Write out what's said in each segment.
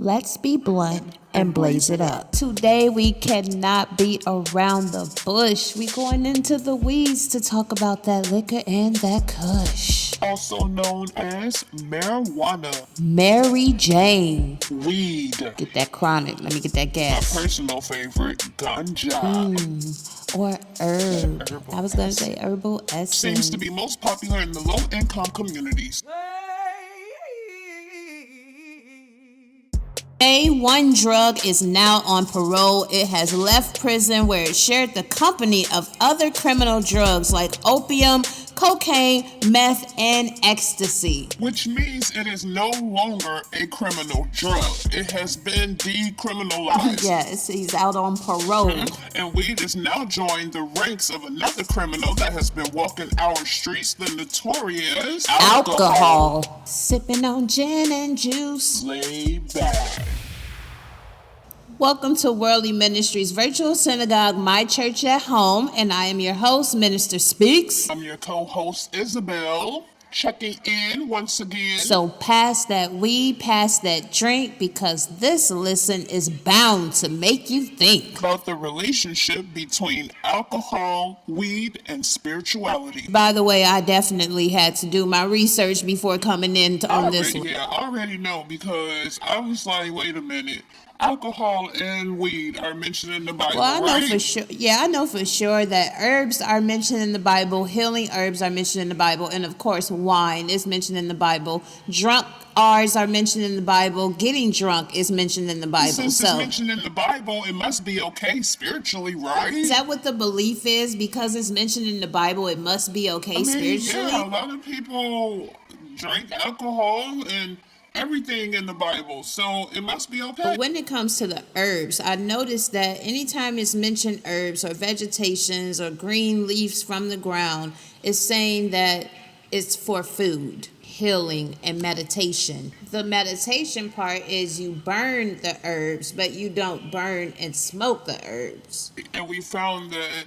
Let's be blunt and blaze it up. Today we cannot beat around the bush. We going into the weeds to talk about that liquor and that kush. Also known as marijuana, Mary Jane. weed, Get that chronic. Let me get that my gas. personal favorite, ganja. Or herb. Herbal I was going to essence. say herbal essence. Seems to be most popular in the low-income communities. One drug is now on parole. It has left prison where it shared the company of other criminal drugs like opium, cocaine, meth, and ecstasy. Which means it is no longer a criminal drug. It has been decriminalized. Yes, he's out on parole. And weed has now joined the ranks of another criminal that has been walking our streets, the notorious Alcohol. Sipping on gin and juice. Lay back. Welcome to Worldly Ministries Virtual Synagogue, My Church at Home, and I am your host, Minister Speaks. I'm your co-host, Isabel, checking in once again. So pass that weed, pass that drink, because this listen is bound to make you think. About the relationship between alcohol, weed, and spirituality. By the way, I definitely had to do my research before coming in on this one. Yeah, I already know, because I was like, wait a minute. Alcohol and weed are mentioned in the Bible, Well, I know right? for sure. Yeah, I know for sure that herbs are mentioned in the Bible. Healing herbs are mentioned in the Bible, and of course, wine is mentioned in the Bible. Drunk R's are mentioned in the Bible. Getting drunk is mentioned in the Bible. Since it's mentioned in the Bible, it must be okay spiritually, right? Is that what the belief is? Because it's mentioned in the Bible, it must be okay spiritually? Yeah, a lot of people drink alcohol and everything in the Bible, so it must be okay. But when it comes to the herbs, I noticed that anytime it's mentioned herbs or vegetations or green leaves from the ground, it's saying that it's for food, healing, and meditation. The meditation part is you burn the herbs, but you don't burn and smoke the herbs. And we found that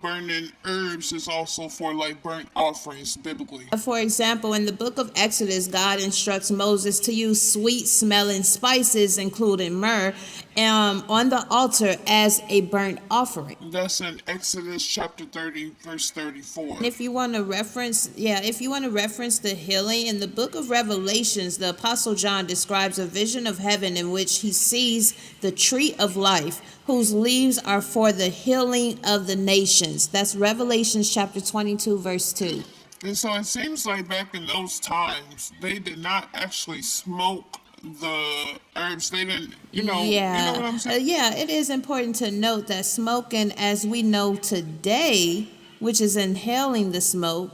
burning herbs is also for like burnt offerings biblically. For example, in the book of Exodus, God instructs Moses to use sweet-smelling spices, including myrrh, on the altar as a burnt offering. That's in Exodus chapter 30, verse 34. And if you want to reference the healing, in the book of Revelations, the Apostle John describes a vision of heaven in which he sees the tree of life, whose leaves are for the healing of the nations. That's Revelations chapter 22, verse 2. And so it seems like back in those times, they did not actually smoke the herbs. They didn't, you know what I'm saying? Yeah, it is important to note that smoking, as we know today, which is inhaling the smoke,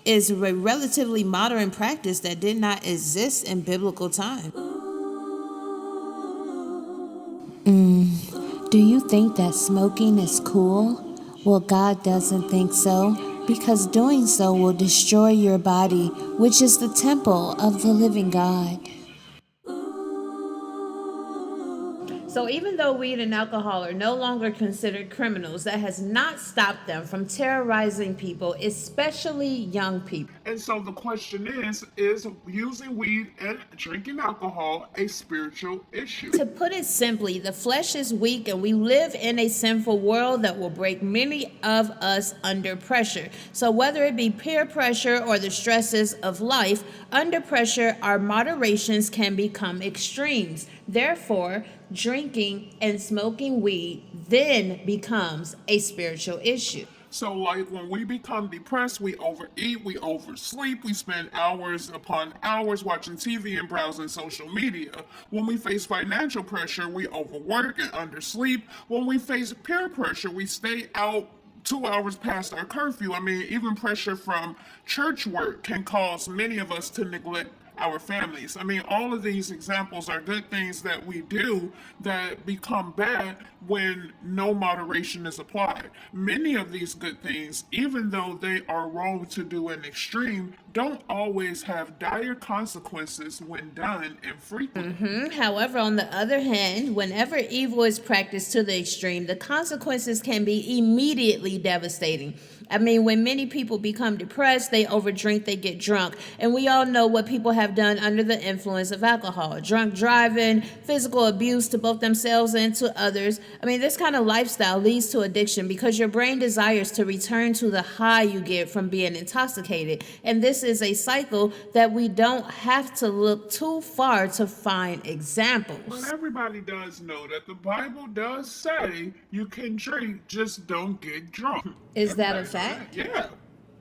is a relatively modern practice that did not exist in biblical times. Do you think that smoking is cool? Well, God doesn't think so, because doing so will destroy your body, which is the temple of the living God. So even though weed and alcohol are no longer considered criminals, that has not stopped them from terrorizing people, especially young people. And so the question is using weed and drinking alcohol a spiritual issue? To put it simply, the flesh is weak and we live in a sinful world that will break many of us under pressure. So whether it be peer pressure or the stresses of life, under pressure, our moderations can become extremes. Therefore, drinking and smoking weed then becomes a spiritual issue. So like when we become depressed, we overeat, we oversleep, we spend hours upon hours watching TV and browsing social media. When we face financial pressure, we overwork and undersleep. When we face peer pressure, we stay out 2 hours past our curfew. I mean, even pressure from church work can cause many of us to neglect our families. I mean, all of these examples are good things that we do that become bad when no moderation is applied. Many of these good things, even though they are wrong to do in extreme, don't always have dire consequences when done infrequently. However, on the other hand, whenever evil is practiced to the extreme, the consequences can be immediately devastating. I mean, when many people become depressed, they overdrink, they get drunk. And we all know what people have done under the influence of alcohol: drunk driving, physical abuse to both themselves and to others. I mean, this kind of lifestyle leads to addiction because your brain desires to return to the high you get from being intoxicated. And this is a cycle that we don't have to look too far to find examples. But everybody does know that the Bible does say you can drink, just don't get drunk. Is that a Everybody know fact? that? Yeah.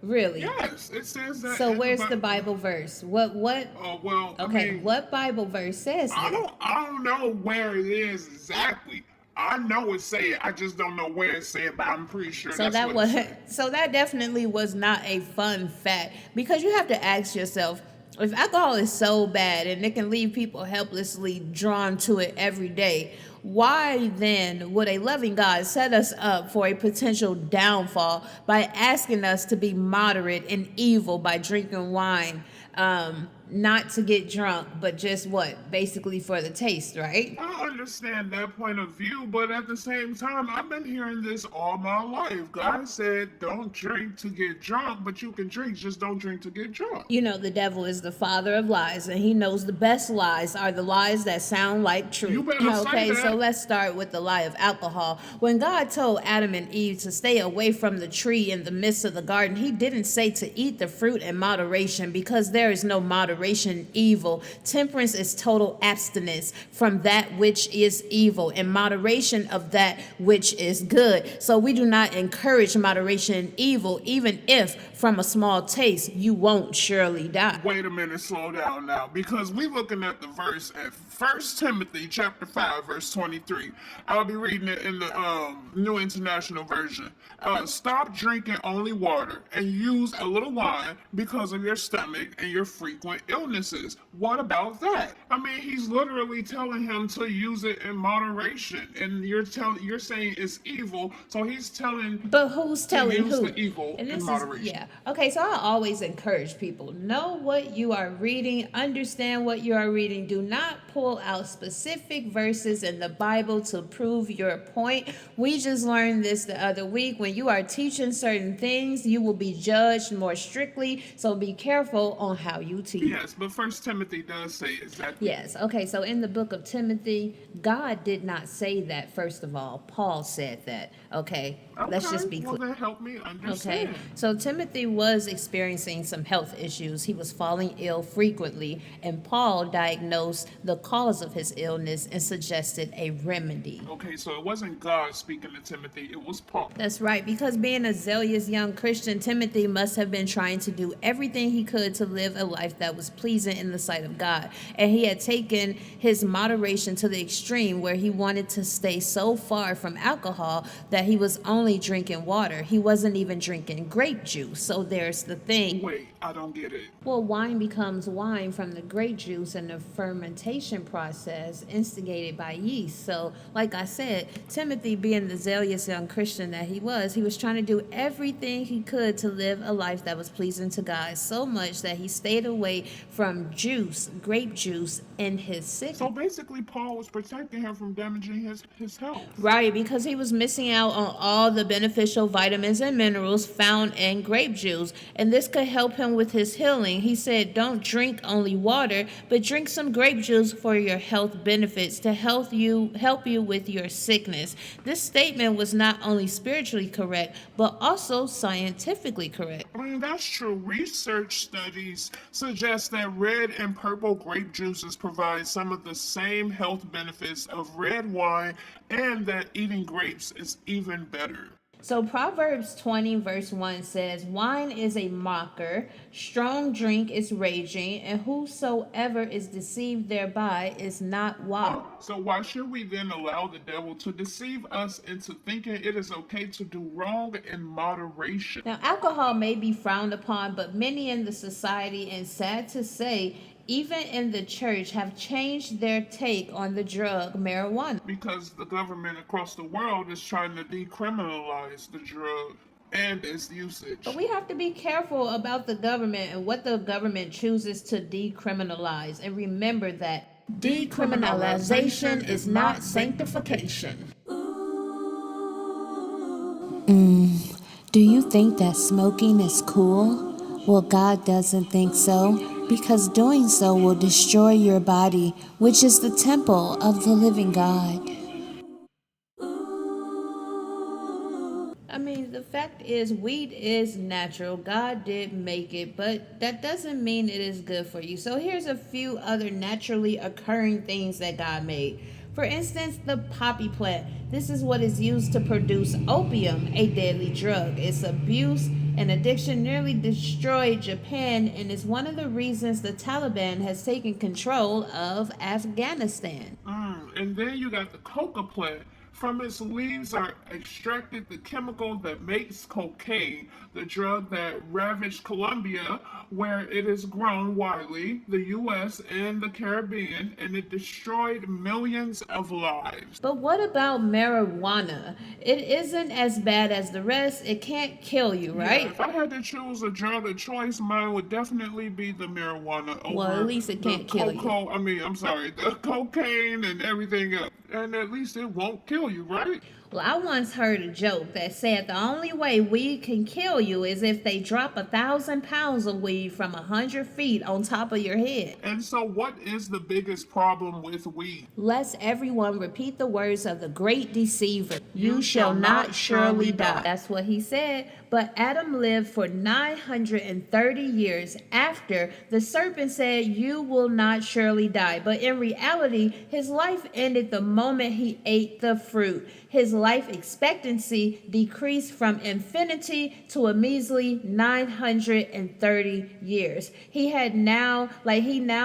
Really? Yes, it says that. So in where's the Bible verse? What Oh well. okay, I mean, what Bible verse says that? I don't know where it is exactly. I know it say it. I just don't know where it say it, but I'm pretty sure So that's that what was it said. so that definitely was not a fun fact, because you have to ask yourself, if alcohol is so bad and it can leave people helplessly drawn to it every day, why then would a loving God set us up for a potential downfall by asking us to be moderate in evil by drinking wine, not to get drunk, but just what? Basically for the taste, right? I understand that point of view, but at the same time, I've been hearing this all my life. God said, don't drink to get drunk, but you can drink, just don't drink to get drunk. You know, the devil is the father of lies, and he knows the best lies are the lies that sound like truth. You better say Okay, so that. let's start with the lie of alcohol. When God told Adam and Eve to stay away from the tree in the midst of the garden, he didn't say to eat the fruit in moderation, because there is no moderation in evil. Temperance is total abstinence from that which is evil and moderation of that which is good. So we do not encourage moderation in evil, even if from a small taste you won't surely die. Wait a minute, slow down now, because we looking at the verse at 1 Timothy chapter 5, verse 23. I'll be reading it in the New International Version. Stop drinking only water and use a little wine because of your stomach and your frequent illnesses. What about that? I mean, he's literally telling him to use it in moderation, and you're saying it's evil, so he's telling But who's to telling use who? the evil And in this is, moderation. yeah. Okay, so I always encourage people, know what you are reading, understand what you are reading. Do not pull out specific verses in the Bible to prove your point. We just learned this the other week. When you are teaching certain things, you will be judged more strictly. So be careful on how you teach. Yes, but First Timothy does say exactly. Yes. Okay. So in the book of Timothy, God did not say that, first of all. Paul said that. Okay. Let's just be Well, clear. then help me Okay, understand. so Timothy was experiencing some health issues. He was falling ill frequently, and Paul diagnosed the cause of his illness and suggested a remedy. Okay, so it wasn't God speaking to Timothy, it was Paul. That's right, because being a zealous young Christian, Timothy must have been trying to do everything he could to live a life that was pleasing in the sight of God. And he had taken his moderation to the extreme, where he wanted to stay so far from alcohol that he was only drinking water. He wasn't even drinking grape juice. So there's the thing. Wait, I don't get it. Well, wine becomes wine from the grape juice and the fermentation process instigated by yeast. So, like I said, Timothy, being the zealous young Christian that he was trying to do everything he could to live a life that was pleasing to God, so much that he stayed away from juice, grape juice, in his sickness. So basically, Paul was protecting him from damaging his health. Right, because he was missing out on all the beneficial vitamins and minerals found in grape juice, and this could help him with his healing. He said, don't drink only water, but drink some grape juice for your health benefits to help you with your sickness. This statement was not only spiritually correct, but also scientifically correct. I mean, that's true. Research studies suggest that red and purple grape juices provide some of the same health benefits of red wine, and that eating grapes is even better. So Proverbs 20 verse 1 says, wine is a mocker, strong drink is raging, and whosoever is deceived thereby is not wise. So why should we then allow the devil to deceive us into thinking it is okay to do wrong in moderation? Now, alcohol may be frowned upon, but many in the society, and sad to say, even in the church, have changed their take on the drug marijuana. Because the government across the world is trying to decriminalize the drug. and its usage. But we have to be careful about the government and what the government chooses to decriminalize. And remember that decriminalization is not sanctification. Do you think that smoking is cool? Well, God doesn't think so, because doing so will destroy your body, which is the temple of the living God. I mean, the fact is, weed is natural. God did make it, but that doesn't mean it is good for you. So here's a few other naturally occurring things that God made. For instance, the poppy plant. This is what is used to produce opium, a deadly drug. Its abuse and addiction nearly destroyed Japan and is one of the reasons the Taliban has taken control of Afghanistan. And then you got the coca plant. From its leaves are extracted the chemical that makes cocaine, the drug that ravaged Colombia, where it is grown widely, the US, and the Caribbean, and it destroyed millions of lives. But what about marijuana? It isn't as bad as the rest. It can't kill you, Yeah, right? if I had to choose a drug of choice, mine would definitely be the marijuana Well, at over least it the can't kill you. the cocaine and everything else. And at least it won't kill you, right? Well, I once heard a joke that said the only way weed can kill you is if they drop 1,000 pounds of weed from 100 feet on top of your head. And so, what is the biggest problem with weed? Lest everyone repeat the words of the great deceiver, you shall not surely die. That's what he said. But Adam lived for 930 years after the serpent said, you will not surely die. But in reality, his life ended the moment he ate the fruit. His life expectancy decreased from infinity to a measly 930 years. He now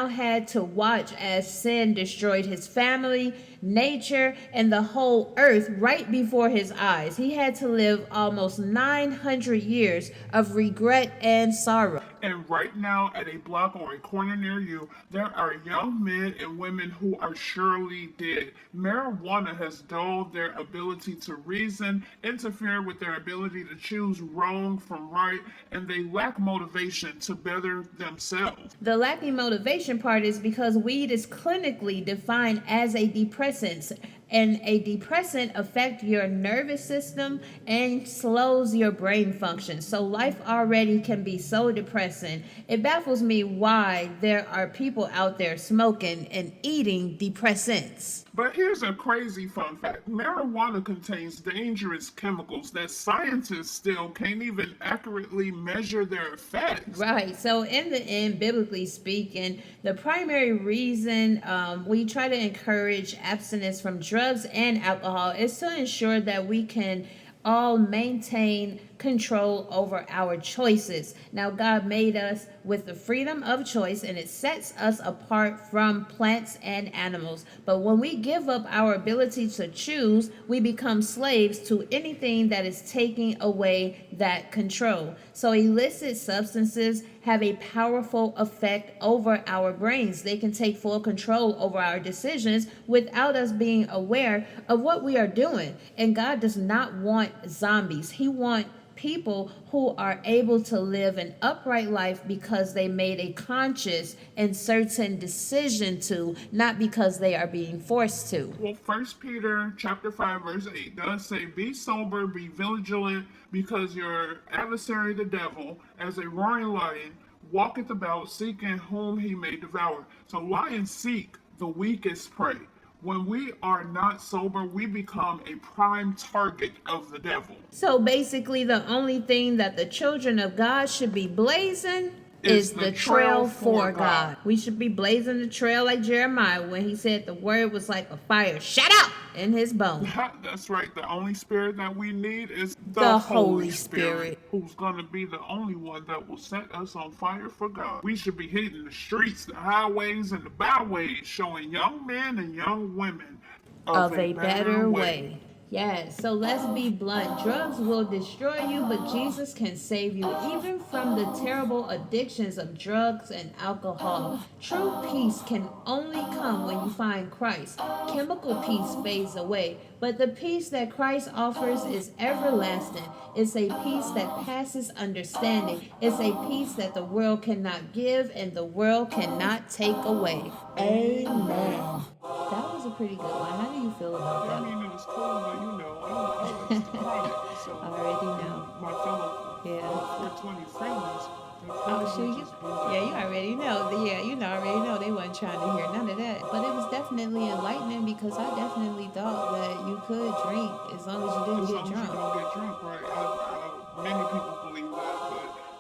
had to watch as sin destroyed his family, nature, and the whole earth right before his eyes. He had to live almost 900 years of regret and sorrow. And right now, at a block or a corner near you, there are young men and women who are surely dead. Marijuana has dulled their ability to reason, interfere with their ability to choose wrong from right, and they lack motivation to better themselves. The lacking motivation part is because weed is clinically defined as a depressant, and a depressant affects your nervous system and slows your brain function. So life already can be so depressing. It baffles me why there are people out there smoking and eating depressants. But here's a crazy fun fact. Marijuana contains dangerous chemicals that scientists still can't even accurately measure their effects. Right. So, in the end, biblically speaking, the primary reason we try to encourage abstinence from drugs and alcohol is to ensure that we can all maintain control over our choices. Now, God made us with the freedom of choice, and it sets us apart from plants and animals. But when we give up our ability to choose, we become slaves to anything that is taking away that control. So illicit substances have a powerful effect over our brains. They can take full control over our decisions without us being aware of what we are doing. And God does not want zombies. He wants people who are able to live an upright life because they made a conscious and certain decision to, not because they are being forced to. Well, 1 Peter chapter 5 verse 8 does say, be sober, be vigilant, because your adversary the devil, as a roaring lion, walketh about seeking whom he may devour. So lions seek the weakest prey. When we are not sober, we become a prime target of the devil. So basically, the only thing that the children of God should be blazing is the trail for God. We should be blazing the trail like Jeremiah when he said the word was like a fire shut up in his bones. That's right. The only spirit that we need is The Holy Spirit, who's going to be the only one that will set us on fire for God. We should be hitting the streets, the highways, and the byways, showing young men and young women of a better way. Yes, so let's be blunt. Drugs will destroy you, but Jesus can save you even from the terrible addictions of drugs and alcohol. True peace can only come when you find Christ. Chemical peace fades away, but the peace that Christ offers is everlasting. It's a peace that passes understanding. It's a peace that the world cannot give and the world cannot take away. Amen. That was a pretty good one. How do you feel about I that? mean, it was cool, but I like the chronic. So, I already know. my fellow Yeah. 420 friends, the Oh, shoot, you. privileges Yeah, you already know. Yeah, already know they wasn't trying to hear none of that. But it was definitely enlightening because I definitely thought that you could drink as long as you didn't as get long as you drunk. don't get drunk, right? Many people believe that,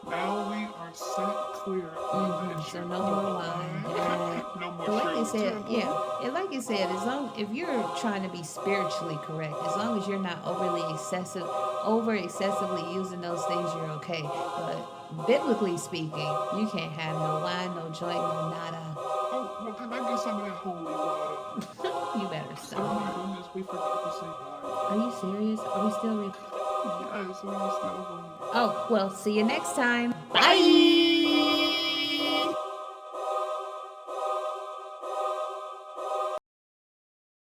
but now we are set clear of that So shit. no more wine. Yeah. No more But like I Shirley said, Temple. yeah, and like I said, as long if you're trying to be spiritually correct, as long as you're not over excessively using those things, you're okay. But biblically speaking, you can't have no wine, no joint, no nada. Oh, well, can I get some of that holy water? You better Oh stop. my goodness, we forgot to say bye. Are you serious? Are we still? Yes, we are still going. Oh, well, see you next time. Bye.